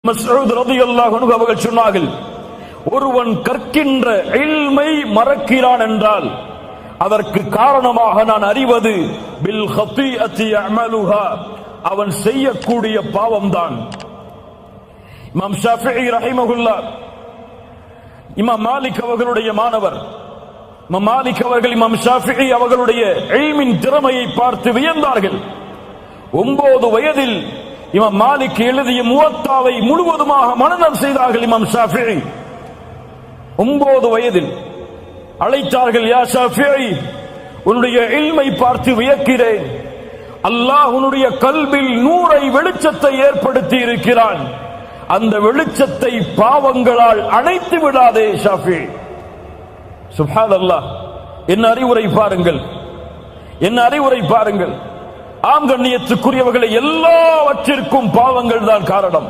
மஸ்ஊத் ரலியல்லாஹு அன்ஹு அவர்கள் சொன்னார்கள், ஒருவன் கற்கின்ற இல்மை மறக்கிறான் என்றால் அதற்கு காரணமாக நான் அறிவது பில் ஹதீஅத்தி யஅமலுஹா, அவன் செய்யக்கூடிய பாவம்தான். இமாம் ஷாஃபிஈ ரஹிமஹுல்லாஹ் இமாம் மாலிக் அவர்களுடைய மாணவர். இமாம் மாலிக் அவர்கள் இமாம் ஷாஃபிஈ அவர்களுடைய இல்மின் திறமையை பார்த்து வியந்தார்கள். 9 வயதில் இமாம் மாலிக் எழுதிய முவத்தாவை முழுவதுமாக மனனம் செய்தார்கள். இமாம் ஷாஃபிஈ 9 வயதில் அழைத்தார்கள், யா ஷாஃபிஈ, உன்னுடைய இல்மை பார்த்து வியக்கிறேன். அல்லாஹ் உன்னுடைய கல்பில் நூரை வெளிச்சத்தை ஏற்படுத்தி இருக்கிறான். அந்த வெளிச்சத்தை பாவங்களால் அணைத்து விடாதே ஷாஃபிஈ. சுப்ஹானல்லாஹ், என்ன அறிவுரை பாருங்கள், என்ன அறிவுரை பாருங்கள். ஆம் கண்ணியத்துக்குரியவர்களை, எல்லாவற்றிற்கும் பாவங்கள் தான் காரணம்.